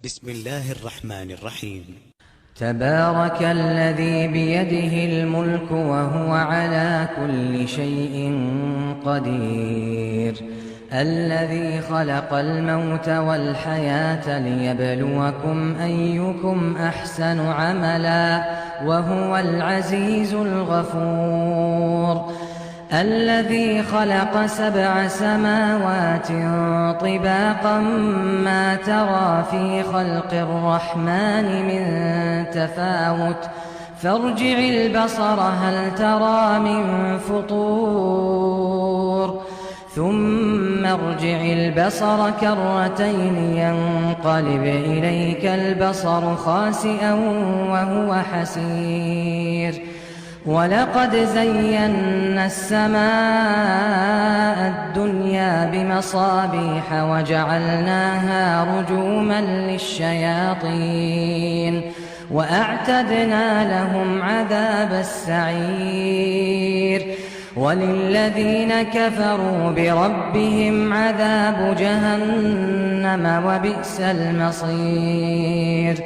بسم الله الرحمن الرحيم. تبارك الذي بيده الملك وهو على كل شيء قدير، الذي خلق الموت والحياة ليبلوكم أيكم أحسن عملا وهو العزيز الغفور، الذي خلق 7 سماوات طباقا ما ترى في خلق الرحمن من تفاوت فارجع البصر هل ترى من فطور ثم ارجع البصر كرتين ينقلب إليك البصر خاسئا وهو حسير، ولقد زينا السماء الدنيا بمصابيح وجعلناها رجوما للشياطين وأعتدنا لهم عذاب السعير، وللذين كفروا بربهم عذاب جهنم وبئس المصير،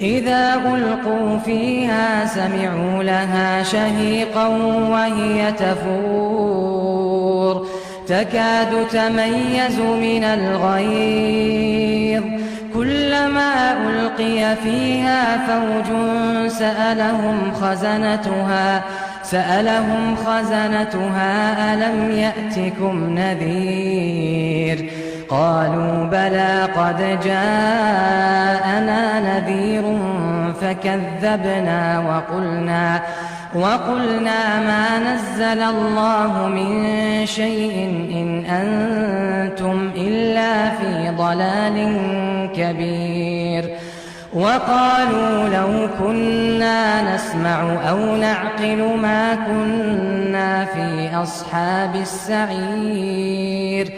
إذا ألقوا فيها سمعوا لها شهيقا وهي تفور تكاد تميز من الغيظ، كلما ألقي فيها فوج سألهم خزنتها ألم يأتكم نذير، قالوا بلى قد جاءنا نذير فكذبنا وقلنا ما نزل الله من شيء إن أنتم إلا في ضلال كبير، وقالوا لو كنا نسمع أو نعقل ما كنا في أصحاب السعير،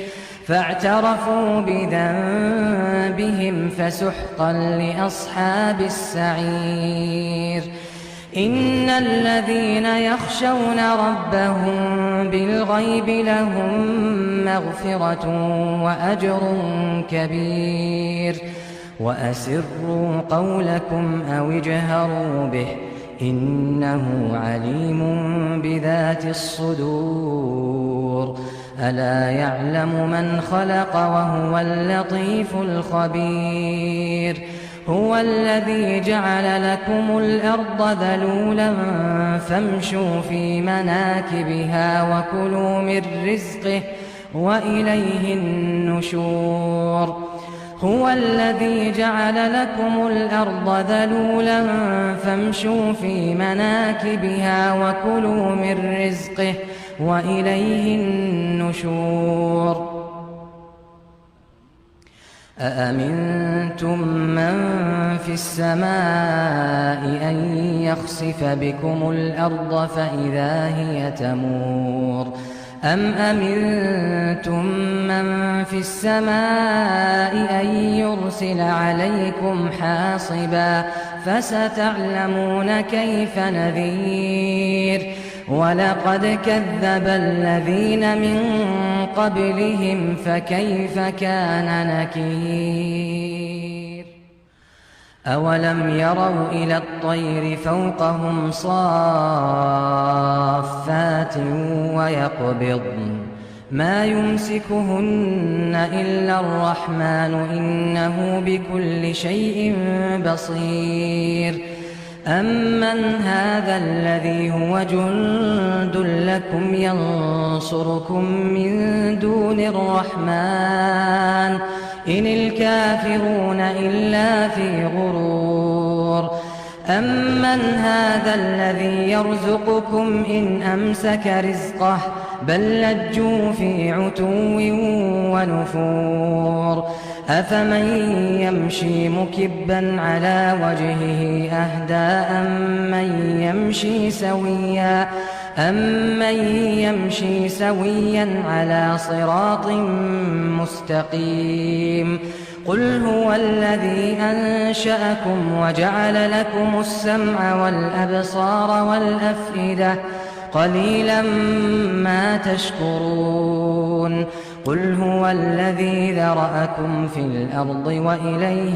فاعترفوا بذنبهم فسحقا لأصحاب السعير، إن الذين يخشون ربهم بالغيب لهم مغفرة وأجر كبير، وأسروا قولكم أو اجهروا به إنه عليم بذات الصدور، ألا يعلم من خلق وهو اللطيف الخبير، هو الذي جعل لكم الأرض ذلولا فامشوا في مناكبها وكلوا من رزقه وإليه النشور، هو الذي جعل لكم الأرض ذلولا فامشوا في مناكبها وكلوا من رزقه وإليه النشور، أأمنتم من في السماء أن يخسف بكم الأرض فإذا هي تمور، أم أمنتم من في السماء أن يرسل عليكم حاصبا فستعلمون كيف نذير، ولقد كذب الذين من قبلهم فكيف كان نكير، أولم يروا إلى الطير فوقهم صافات ويقبضن ما يمسكهن إلا الرحمن إنه بكل شيء بصير، أمن هذا الذي هو جند لكم ينصركم من دون الرحمن إن الكافرون إلا في غرور، أمن هذا الذي يرزقكم إن أمسك رزقه بل لجوا في عتو ونفور، أفمن يمشي مكبا على وجهه أهدى أمن يمشي سويا على صراط مستقيم، قل هو الذي أنشأكم وجعل لكم السمع والأبصار والأفئدة قليلا ما تشكرون، قل هو الذي ذرأكم في الأرض وإليه